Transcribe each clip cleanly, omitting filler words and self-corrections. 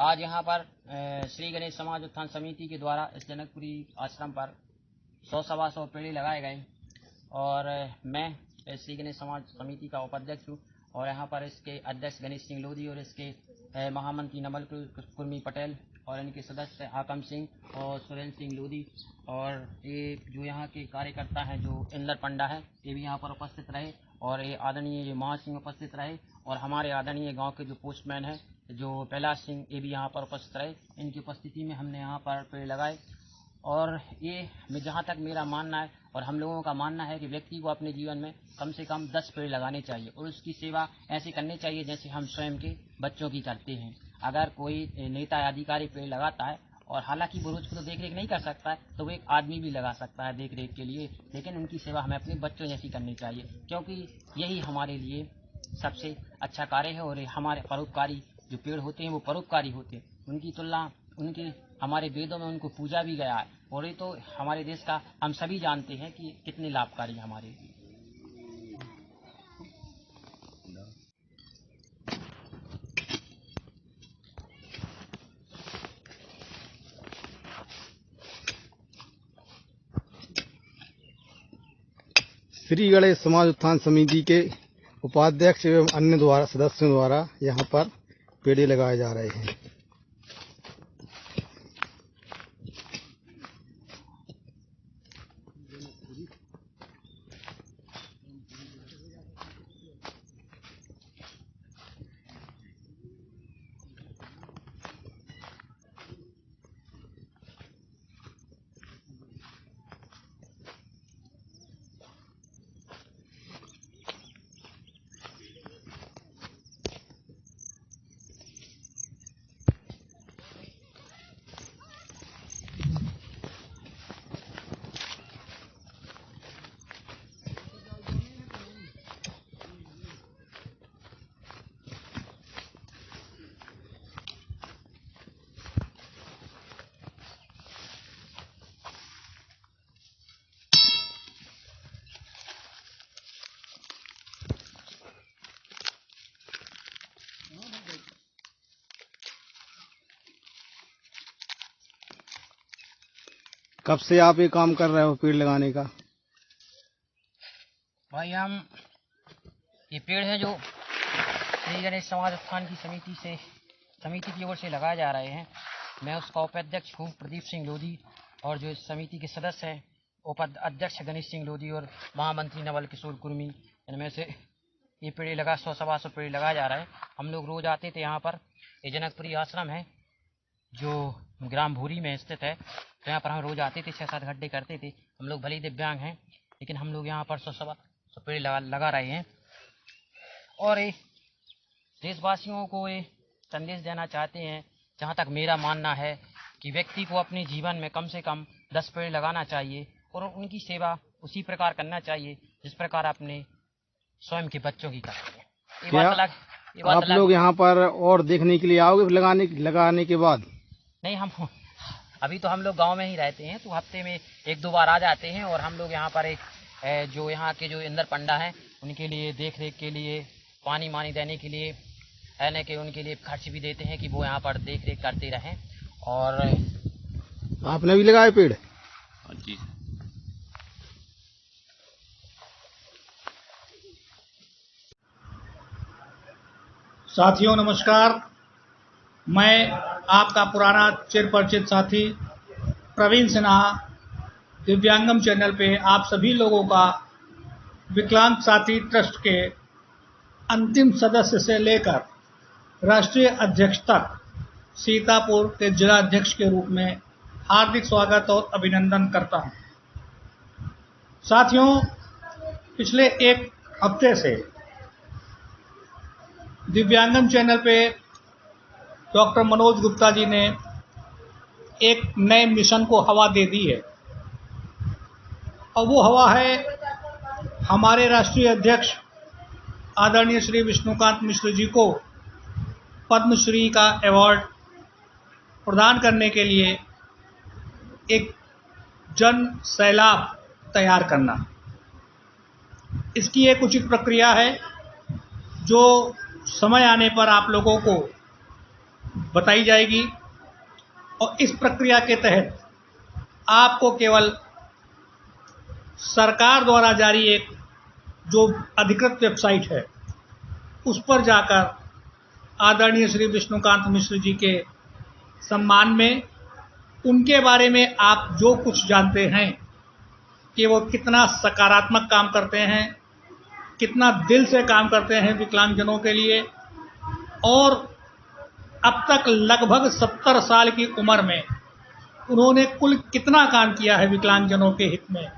आज यहाँ पर श्री गणेश समाज उत्थान समिति के द्वारा इस जनकपुरी आश्रम पर 100 पेड़ लगाए गए और मैं श्री गणेश समाज समिति का उपाध्यक्ष हूँ और यहाँ पर इसके अध्यक्ष गणेश सिंह लोधी और इसके महामंत्री नवल कुर्मी पटेल और इनके सदस्य आकम सिंह और सुरेंद्र सिंह लोधी और ये जो यहाँ के कार्यकर्ता हैं जो इंदर पंडा है ये भी यहाँ पर उपस्थित रहे और ये आदरणीय जो महा सिंह उपस्थित रहे और हमारे आदरणीय गांव के जो पोस्टमैन हैं जो कैलाश सिंह ये भी यहाँ पर उपस्थित रहे। इनकी उपस्थिति में हमने यहाँ पर पेड़ लगाए और ये जहाँ तक मेरा मानना है और हम लोगों का मानना है कि व्यक्ति को अपने जीवन में कम से कम 10 पेड़ लगाने चाहिए और उसकी सेवा ऐसे करनी चाहिए जैसे हम स्वयं के बच्चों की करते हैं। अगर कोई नेता या अधिकारी पेड़ लगाता है और हालांकि वो रोज को तो देख रेख नहीं कर सकता है तो वो एक आदमी भी लगा सकता है देख रेख के लिए, लेकिन उनकी सेवा हमें अपने बच्चों जैसी करनी चाहिए क्योंकि यही हमारे लिए सबसे अच्छा कार्य है। और हमारे परोपकारी जो पेड़ होते हैं वो परोपकारी होते हैं, उनकी तुलना उनके हमारे वेदों में उनको पूजा भी गया है और ये तो हमारे देश का हम सभी जानते हैं कि कितने लाभकारी है हमारे लिए। श्री गणेश समाज उत्थान समिति के उपाध्यक्ष एवं अन्य सदस्यों द्वारा यहाँ पर पेड़ लगाए जा रहे हैं। कब से आप ये काम कर रहे हो पेड़ लगाने का? भाई हम ये पेड़ है जो श्री गणेश समाज उत्थान की समिति की ओर से लगाए जा रहे हैं। मैं उसका उपाध्यक्ष हूँ प्रदीप सिंह लोधी और जो इस समिति के सदस्य हैं उपाध्यक्ष गणेश सिंह लोधी और महामंत्री नवल किशोर कुर्मी, इनमें से ये पेड़ लगा 100 पेड़ लगाया जा रहा है। हम लोग रोज आते थे यहाँ पर, ये जनकपुरी आश्रम है जो ग्राम भूरी में स्थित है, तो यहाँ पर हम रोज आते थे, 6-7 घंटे करते थे। हम लोग भले ही दिव्यांग हैं लेकिन हम लोग यहाँ पर 100 पेड़ लगा रहे हैं और ये देशवासियों को ये संदेश देना चाहते हैं, जहाँ तक मेरा मानना है कि व्यक्ति को अपने जीवन में कम से कम 10 पेड़ लगाना चाहिए और उनकी सेवा उसी प्रकार करना चाहिए जिस प्रकार अपने स्वयं के बच्चों की करते हैं। ये बात आप लोग यहाँ पर और देखने के लिए आओगे लगाने के बाद? नहीं, हम अभी तो हम लोग गांव में ही रहते हैं तो हफ्ते में 1-2 बार आ जाते हैं और हम लोग यहाँ पर एक जो यहाँ के जो इंदर पंडा हैं उनके लिए देख रेख के लिए पानी मानी देने के लिए है कि उनके लिए खर्च भी देते हैं कि वो यहाँ पर देख रेख करते रहें। और आपने भी लगाए पेड़? जी। साथियों नमस्कार, मैं आपका पुराना चिर परिचित साथी प्रवीण सिन्हा दिव्यांगम चैनल पे आप सभी लोगों का विकलांग साथी ट्रस्ट के अंतिम सदस्य से लेकर राष्ट्रीय अध्यक्ष तक सीतापुर के जिला अध्यक्ष के रूप में हार्दिक स्वागत और अभिनंदन करता हूं। साथियों, पिछले एक हफ्ते से दिव्यांगम चैनल पे डॉक्टर मनोज गुप्ता जी ने एक नए मिशन को हवा दे दी है और वो हवा है हमारे राष्ट्रीय अध्यक्ष आदरणीय श्री विष्णुकांत मिश्र जी को पद्मश्री का अवार्ड प्रदान करने के लिए एक जन सैलाब तैयार करना। इसकी एक उचित प्रक्रिया है जो समय आने पर आप लोगों को बताई जाएगी और इस प्रक्रिया के तहत आपको केवल सरकार द्वारा जारी एक जो अधिकृत वेबसाइट है उस पर जाकर आदरणीय श्री विष्णुकांत मिश्र जी के सम्मान में उनके बारे में आप जो कुछ जानते हैं कि वो कितना सकारात्मक काम करते हैं, कितना दिल से काम करते हैं विकलांगजनों के लिए, और अब तक लगभग 70 साल की उम्र में उन्होंने कुल कितना काम किया है विकलांगजनों के हित में,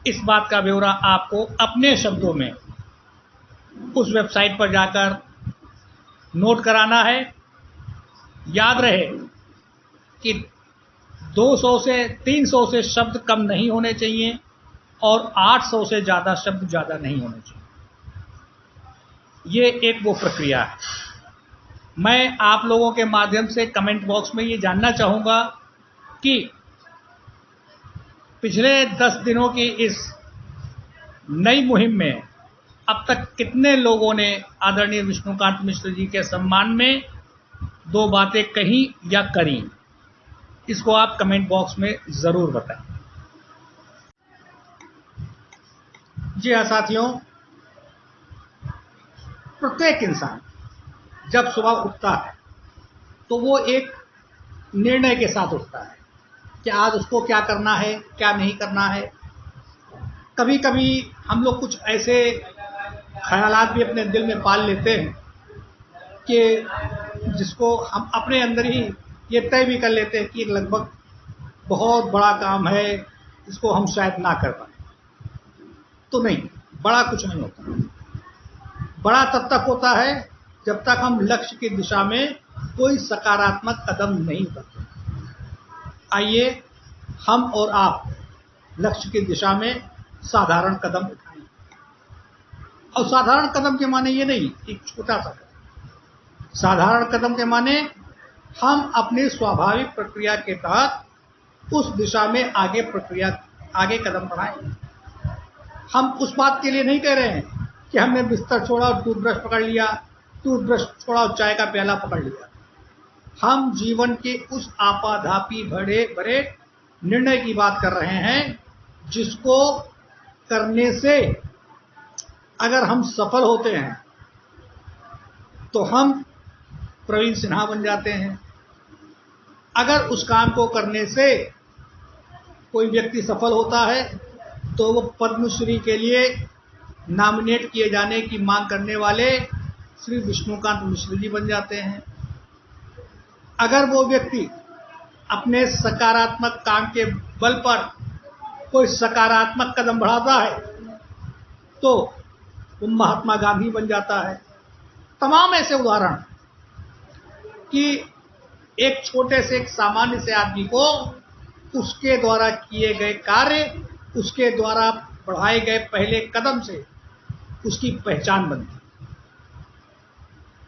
इस बात का ब्यौरा आपको अपने शब्दों में उस वेबसाइट पर जाकर नोट कराना है। याद रहे कि 200 से 300 से शब्द कम नहीं होने चाहिए और 800 से ज़्यादा शब्द ज़्यादा नहीं होने चाहिए। ये एक वो प्रक्रिया है। मैं आप लोगों के माध्यम से कमेंट बॉक्स में ये जानना चाहूँगा कि पिछले 10 दिनों की इस नई मुहिम में अब तक कितने लोगों ने आदरणीय विष्णुकांत मिश्र जी के सम्मान में 2 बातें कही या करी, इसको आप कमेंट बॉक्स में ज़रूर बताएं। जी हाँ साथियों, प्रत्येक इंसान जब सुबह उठता है तो वो एक निर्णय के साथ उठता है कि आज उसको क्या करना है, क्या नहीं करना है। कभी कभी हम लोग कुछ ऐसे ख्यालात भी अपने दिल में पाल लेते हैं कि जिसको हम अपने अंदर ही ये तय भी कर लेते हैं कि लगभग बहुत बड़ा काम है, इसको हम शायद ना कर पाए। तो नहीं, बड़ा कुछ नहीं होता। बड़ा तब तक होता है जब तक हम लक्ष्य की दिशा में कोई सकारात्मक कदम नहीं उठाते। आइए हम और आप लक्ष्य की दिशा में साधारण कदम उठाएं। और साधारण कदम के माने ये नहीं एक छोटा सा कदम। साधारण कदम के माने हम अपनी स्वाभाविक प्रक्रिया के तहत उस दिशा में आगे कदम बढ़ाएं। हम उस बात के लिए नहीं कह रहे हैं कि हमने बिस्तर छोड़ा और टूथब्रश पकड़ लिया, टूथब्रश छोड़ा और चाय का प्याला पकड़ लिया। हम जीवन के उस आपाधापी भरे निर्णय की बात कर रहे हैं जिसको करने से अगर हम सफल होते हैं तो हम प्रवीण सिन्हा बन जाते हैं। अगर उस काम को करने से कोई व्यक्ति सफल होता है तो वो पद्मश्री के लिए नॉमिनेट किए जाने की मांग करने वाले श्री विष्णुकांत मिश्र जी बन जाते हैं। अगर वो व्यक्ति अपने सकारात्मक काम के बल पर कोई सकारात्मक कदम बढ़ाता है तो वो महात्मा गांधी बन जाता है। तमाम ऐसे उदाहरण कि एक छोटे से एक सामान्य से आदमी को उसके द्वारा किए गए कार्य, उसके द्वारा बढ़ाए गए पहले कदम से उसकी पहचान बनती।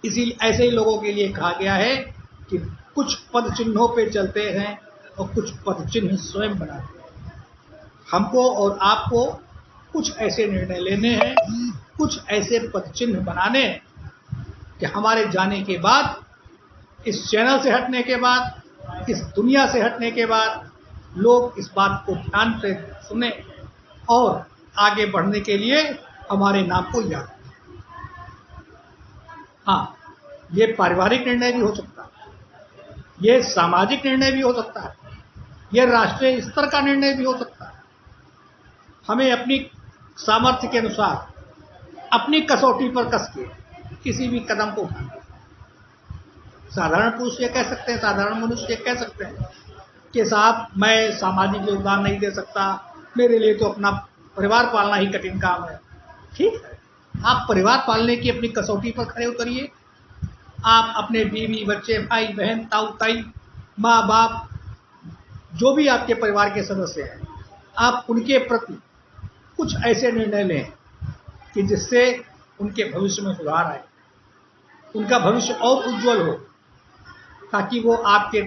इसीलिए ऐसे ही लोगों के लिए कहा गया है कि कुछ पद चिन्हों पे चलते हैं और कुछ पद चिन्ह स्वयं बनाते हैं। हमको और आपको कुछ ऐसे निर्णय लेने हैं, कुछ ऐसे पद चिन्ह बनाने हैं कि हमारे जाने के बाद, इस चैनल से हटने के बाद, इस दुनिया से हटने के बाद लोग इस बात को ध्यान से सुने और आगे बढ़ने के लिए हमारे नाम को याद रखें। हाँ, ये पारिवारिक निर्णय भी हो सकता है, ये सामाजिक निर्णय भी हो सकता है, ये राष्ट्रीय स्तर का निर्णय भी हो सकता है। हमें अपनी सामर्थ्य के अनुसार अपनी कसौटी पर कस के किसी भी कदम को उठाना। साधारण पुरुष ये कह सकते हैं, साधारण मनुष्य ये कह सकते हैं कि साहब मैं सामाजिक योगदान नहीं दे सकता, मेरे लिए तो अपना परिवार पालना ही कठिन काम है। ठीक है, आप परिवार पालने की अपनी कसौटी पर खड़े उतरिए। आप अपने बीवी बच्चे भाई बहन ताऊ ताई माँ बाप जो भी आपके परिवार के सदस्य हैं, आप उनके प्रति कुछ ऐसे निर्णय लें कि जिससे उनके भविष्य में सुधार आए, उनका भविष्य और उज्जवल हो, ताकि वो आपके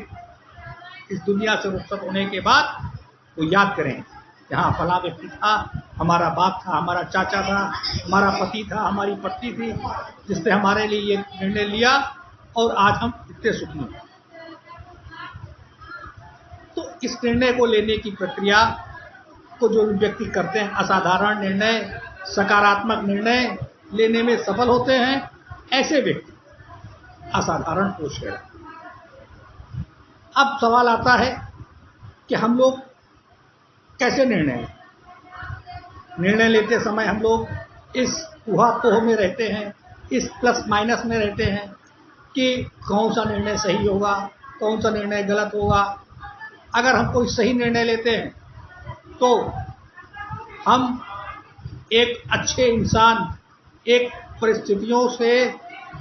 इस दुनिया से रुखसत होने के बाद वो याद करें कि हाँ फला व्यक्ति था, हमारा बाप था, हमारा चाचा था, हमारा पति था, हमारी पत्नी थी, जिसने हमारे लिए ये निर्णय लिया और आज हम इतने सुखी हैं। तो इस निर्णय को लेने की प्रक्रिया को जो व्यक्ति करते हैं, असाधारण निर्णय, सकारात्मक निर्णय लेने में सफल होते हैं, ऐसे व्यक्ति असाधारण पुरुष है। अब सवाल आता है कि हम लोग कैसे निर्णय लेते समय हम लोग इस ऊहापोह में रहते हैं, इस प्लस माइनस में रहते हैं कि कौन सा निर्णय सही होगा, कौन सा निर्णय गलत होगा। अगर हम कोई सही निर्णय लेते हैं तो हम एक अच्छे इंसान, एक परिस्थितियों से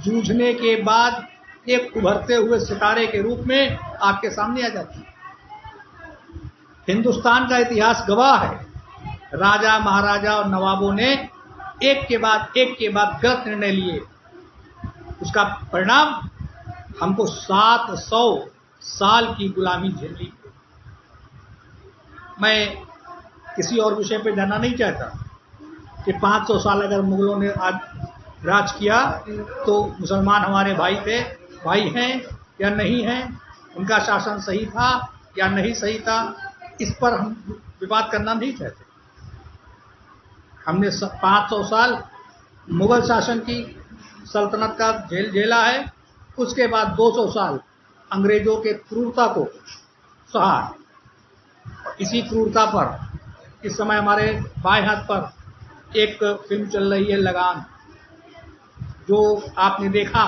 जूझने के बाद एक उभरते हुए सितारे के रूप में आपके सामने आ जाती है। हिंदुस्तान का इतिहास गवाह है, राजा महाराजा और नवाबों ने एक के बाद गलत निर्णय लिए, उसका परिणाम हमको 700 साल की गुलामी झेलनी। मैं किसी और विषय पे जाना नहीं चाहता कि 500 साल अगर मुगलों ने आज राज किया तो मुसलमान हमारे भाई हैं या नहीं हैं, उनका शासन सही था या नहीं सही था, इस पर हम विवाद करना नहीं चाहते। हमने 500 साल मुगल शासन की सल्तनत का झेला है, उसके बाद 200 साल अंग्रेजों के क्रूरता को सहा। इसी क्रूरता पर इस समय हमारे बाएं हाथ पर एक फिल्म चल रही है लगान, जो आपने देखा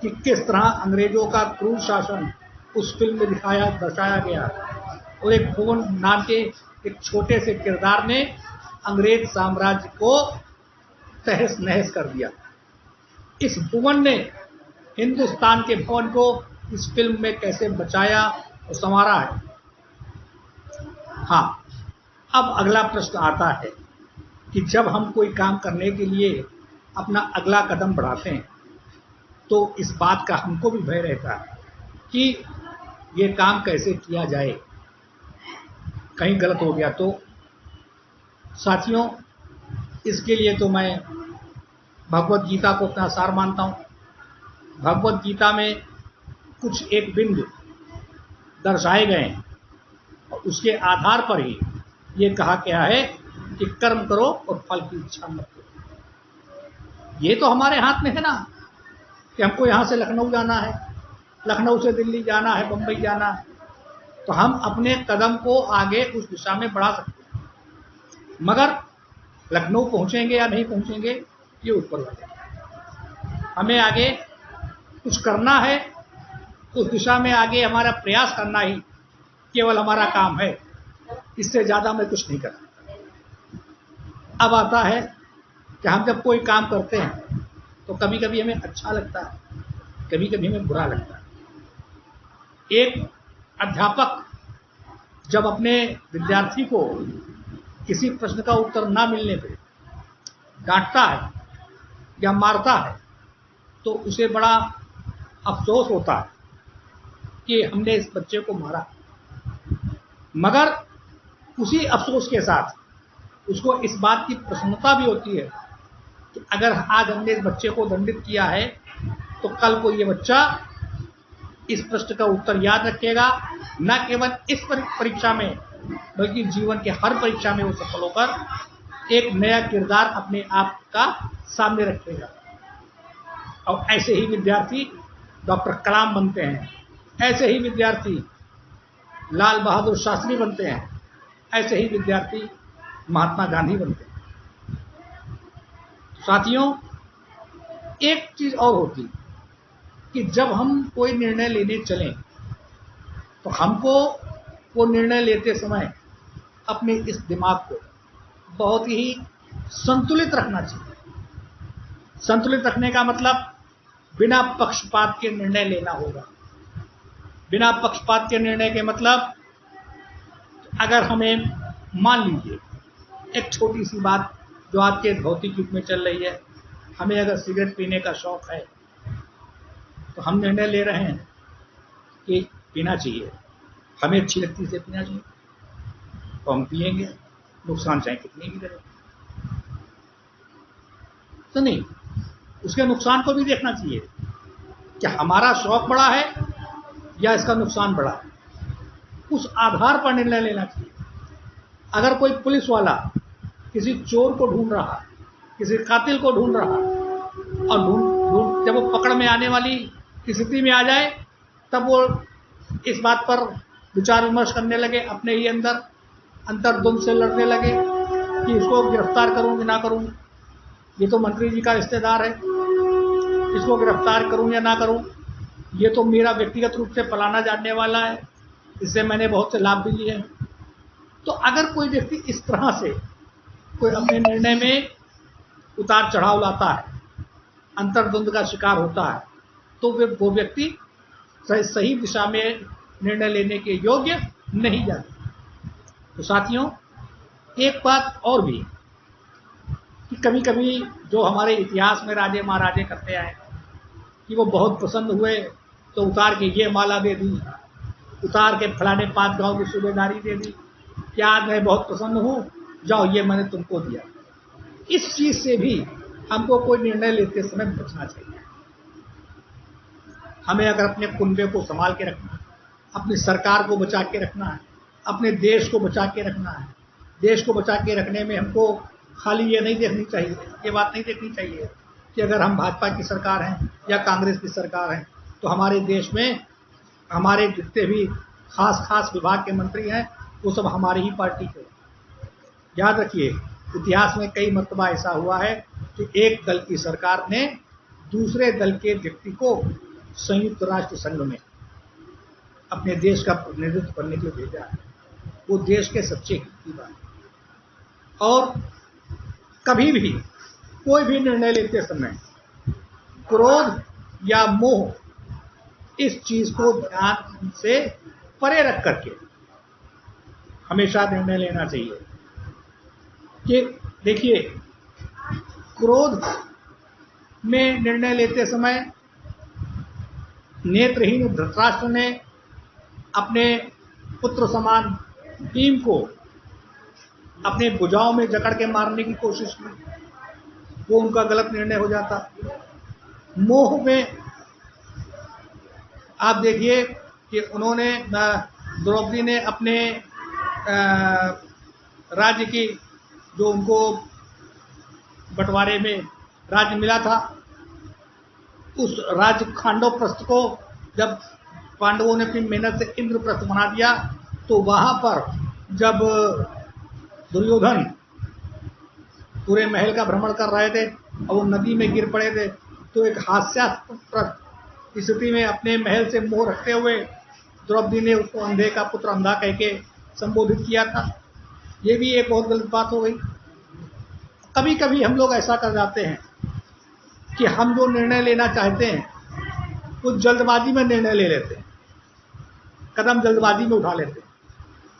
कि किस तरह अंग्रेजों का क्रूर शासन उस फिल्म में दर्शाया गया, और एक भुवन नाम के एक छोटे से किरदार ने अंग्रेज साम्राज्य को तहस नहस कर दिया। इस भुवन ने हिंदुस्तान के भवन को इस फिल्म में कैसे बचाया और संवारा है। हाँ, अब अगला प्रश्न आता है कि जब हम कोई काम करने के लिए अपना अगला कदम बढ़ाते हैं तो इस बात का हमको भी भय रहता है कि ये काम कैसे किया जाए, कहीं गलत हो गया तो। साथियों, इसके लिए तो मैं भगवत गीता को अपना सार मानता हूँ। भगवत गीता में कुछ एक बिंदु दर्शाए गए हैं और उसके आधार पर ही ये कहा गया है कि कर्म करो और फल की इच्छा मत करो। ये तो हमारे हाथ में है ना कि हमको यहाँ से लखनऊ जाना है, लखनऊ से दिल्ली जाना है, बम्बई जाना है, तो हम अपने कदम को आगे उस दिशा में बढ़ा सकते हैं। मगर लखनऊ पहुँचेंगे या नहीं पहुँचेंगे ये ऊपर वाले। हमें आगे कुछ करना है, उस दिशा में आगे हमारा प्रयास करना ही केवल हमारा काम है, इससे ज़्यादा मैं कुछ नहीं करता। अब आता है कि हम जब कोई काम करते हैं तो कभी कभी हमें अच्छा लगता है, कभी कभी हमें बुरा लगता है। एक अध्यापक जब अपने विद्यार्थी को किसी प्रश्न का उत्तर ना मिलने पे डांटता है या मारता है तो उसे बड़ा अफसोस होता है कि हमने इस बच्चे को मारा, मगर उसी अफसोस के साथ उसको इस बात की प्रसन्नता भी होती है कि अगर आज हमने इस बच्चे को दंडित किया है तो कल को ये बच्चा इस प्रश्न का उत्तर याद रखेगा, न केवल इस परीक्षा में बल्कि जीवन के हर परीक्षा में वो सफल होकर एक नया किरदार अपने आप का सामने रखेगा। और ऐसे ही विद्यार्थी डॉक्टर कलाम बनते हैं, ऐसे ही विद्यार्थी लाल बहादुर शास्त्री बनते हैं, ऐसे ही विद्यार्थी महात्मा गांधी बनते हैं। साथियों, एक चीज और होती कि जब हम कोई निर्णय लेने चलें तो हमको वो निर्णय लेते समय अपने इस दिमाग को बहुत ही संतुलित रखना चाहिए। संतुलित रखने का मतलब बिना पक्षपात के निर्णय लेना होगा। बिना पक्षपात के निर्णय के मतलब, अगर हमें मान लीजिए एक छोटी सी बात जो आज के भौतिक युग में चल रही है, हमें अगर सिगरेट पीने का शौक है तो हम निर्णय ले रहे हैं कि पीना चाहिए, हमें अच्छी लगती से पीना चाहिए तो हम पिएंगे, नुकसान चाहे कितनी भी करे। तो नहीं, उसके नुकसान को भी देखना चाहिए क्या हमारा शौक बड़ा है या इसका नुकसान बड़ा है, उस आधार पर निर्णय लेना चाहिए। अगर कोई पुलिस वाला किसी चोर को ढूंढ रहा, किसी कातिल को ढूंढ रहा, और ढूंढ जब वो पकड़ में आने वाली स्थिति में आ जाए, तब वो इस बात पर विचार विमर्श करने लगे, अपने ही अंदर अंतर्द्वंद से लड़ने लगे कि इसको गिरफ्तार करूं कि ना करूं, ये तो मंत्री जी का रिश्तेदार है, इसको गिरफ्तार करूं या ना करूं, ये तो मेरा व्यक्तिगत रूप से फलाना जानने वाला है, इससे मैंने बहुत से लाभ भी लिए हैं। तो अगर कोई व्यक्ति इस तरह से कोई अपने निर्णय में उतार चढ़ाव लाता है, अंतर्द्वंद का शिकार होता है, तो वो व्यक्ति सही दिशा में निर्णय लेने के योग्य नहीं जाता। तो साथियों, एक बात और भी कि कभी कभी जो हमारे इतिहास में राजे महाराजे करते आए कि वो बहुत प्रसन्न हुए तो उतार के ये माला दे दी, उतार के फलाने 5 गांव की सूबेदारी दे दी, क्या आज मैं बहुत प्रसन्न हूँ, जाओ ये मैंने तुमको दिया। इस चीज से भी हमको कोई निर्णय लेते समय बचना चाहिए। हमें अगर अपने कुनबे को संभाल के रखना है, अपनी सरकार को बचा के रखना है, अपने देश को बचा के रखना है, देश को बचा के रखने में हमको खाली ये नहीं देखनी चाहिए, ये बात नहीं देखनी चाहिए कि अगर हम भाजपा की सरकार हैं या कांग्रेस की सरकार हैं तो हमारे देश में हमारे जितने भी खास विभाग के मंत्री हैं वो सब हमारी ही पार्टी के। याद रखिए, इतिहास में कई मरतबा ऐसा हुआ है कि एक दल की सरकार ने दूसरे दल के व्यक्ति को संयुक्त राष्ट्र संघ में अपने देश का प्रतिनिधित्व करने के लिए भेजा है। वो देश के सच्चे हित की बात है। और कभी भी कोई भी निर्णय लेते समय क्रोध या मोह, इस चीज को ध्यान से परे रख करके हमेशा निर्णय लेना चाहिए। कि देखिए, क्रोध में निर्णय लेते समय नेत्रहीन धृतराष्ट्र ने अपने पुत्र समान भीम को अपने भुजाओं में जकड़ के मारने की कोशिश की, वो उनका गलत निर्णय हो जाता। मोह में आप देखिए कि उन्होंने, द्रौपदी ने अपने राज्य की, जो उनको बंटवारे में राज्य मिला था, उस राज्य खांडवप्रस्थ को जब पांडवों ने अपनी मेहनत से इंद्रप्रस्थ बना दिया, तो वहां पर जब दुर्योधन पूरे महल का भ्रमण कर रहे थे और वो नदी में गिर पड़े थे, तो एक हास्यास्पद स्थिति में अपने महल से मोह रखते हुए द्रौपदी ने उसको अंधे का पुत्र अंधा कह के संबोधित किया था। ये भी एक बहुत गलत बात हो गई। कभी कभी हम लोग ऐसा कर जाते हैं कि हम जो निर्णय लेना चाहते हैं वो जल्दबाजी में निर्णय ले लेते हैं, कदम जल्दबाजी में उठा लेते हैं।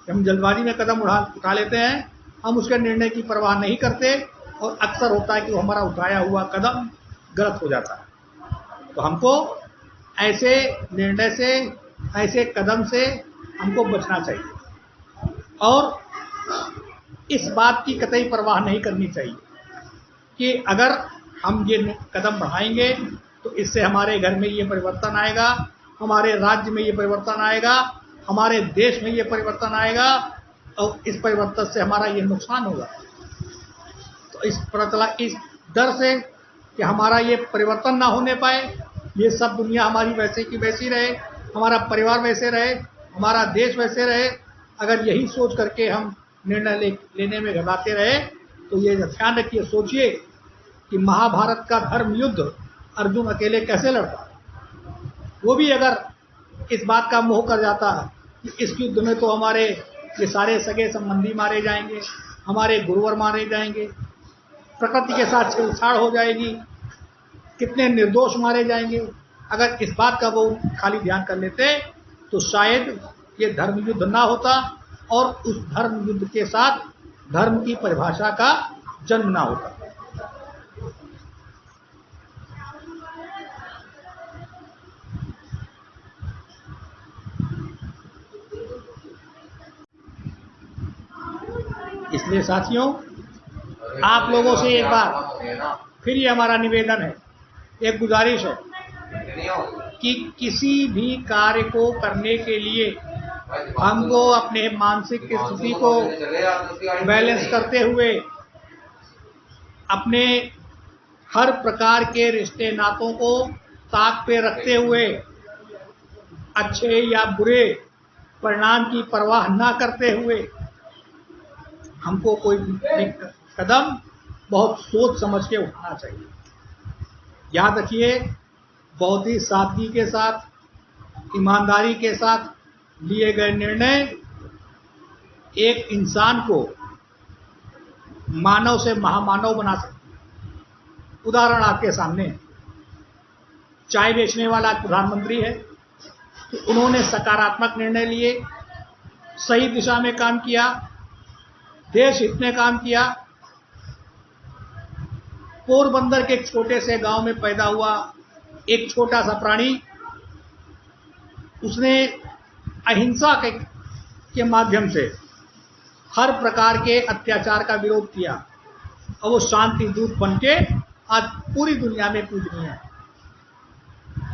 जब हम जल्दबाजी में कदम उठा लेते हैं, हम उसके निर्णय की परवाह नहीं करते, और अक्सर होता है कि वो हमारा उठाया हुआ कदम गलत हो जाता है। तो हमको ऐसे निर्णय से, ऐसे कदम से हमको बचना चाहिए, और इस बात की कतई परवाह नहीं करनी चाहिए कि अगर हम ये कदम बढ़ाएंगे तो इससे हमारे घर में ये परिवर्तन आएगा, हमारे राज्य में ये परिवर्तन आएगा, हमारे देश में ये परिवर्तन आएगा, और इस परिवर्तन से हमारा ये नुकसान होगा। तो इस डर से कि हमारा ये परिवर्तन ना होने पाए, ये सब दुनिया हमारी वैसे की वैसी रहे, हमारा परिवार वैसे रहे, हमारा देश वैसे रहे, अगर यही सोच करके हम निर्णय लेने में घबराते रहे, तो ये ध्यान रखिए, सोचिए कि महाभारत का धर्म युद्ध अर्जुन अकेले कैसे लड़ता। वो भी अगर इस बात का मोह कर जाता कि इस युद्ध में तो हमारे ये सारे सगे संबंधी मारे जाएंगे, हमारे गुरुवर मारे जाएंगे, प्रकृति के साथ छेड़छाड़ हो जाएगी, कितने निर्दोष मारे जाएंगे, अगर इस बात का वो खाली ध्यान कर लेते तो शायद ये धर्म युद्ध ना होता, और उस धर्म युद्ध के साथ धर्म की परिभाषा का जन्म ना होता। इसलिए साथियों, आप लोगों से एक बार फिर ये हमारा निवेदन है, एक गुजारिश है कि किसी भी कार्य को करने के लिए हमको अपने मानसिक स्थिति को बैलेंस करते हुए अपने हर प्रकार के रिश्ते नातों को ताक पे रखते हुए अच्छे या बुरे परिणाम की परवाह ना करते हुए हमको कोई भी कदम बहुत सोच समझ के उठाना चाहिए। याद रखिए, बहुत ही सादगी के साथ, ईमानदारी के साथ लिए गए निर्णय एक इंसान को मानव से महामानव बना सकते हैं। उदाहरण आपके सामने है, चाय बेचने वाला प्रधानमंत्री है, तो उन्होंने सकारात्मक निर्णय लिए, सही दिशा में काम किया, देश हित में काम किया। पोरबंदर के एक छोटे से गांव में पैदा हुआ एक छोटा सा प्राणी, उसने अहिंसा के माध्यम से हर प्रकार के अत्याचार का विरोध किया और वो शांति दूत बनके आज पूरी दुनिया में पूजनीय है।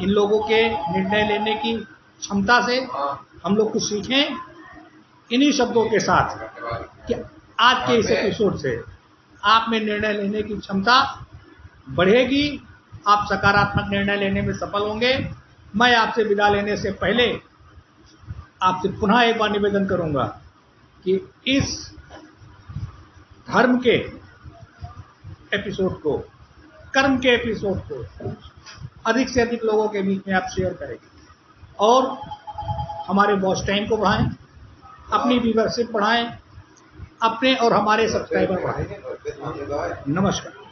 इन लोगों के निर्णय लेने की क्षमता से हम लोग कुछ सीखें। इन्हीं शब्दों के साथ कि आज के इस एपिसोड से आप में निर्णय लेने की क्षमता बढ़ेगी, आप सकारात्मक निर्णय लेने में सफल होंगे। मैं आपसे विदा लेने से पहले आपसे पुनः एक बार निवेदन करूंगा कि इस धर्म के एपिसोड को, कर्म के एपिसोड को अधिक से अधिक लोगों के बीच में आप शेयर करेंगे और हमारे वॉच टाइम को बढ़ाएं, अपनी व्यूअरशिप बढ़ाएं, अपने और हमारे सब्सक्राइबर बढ़ाएं। नमस्कार।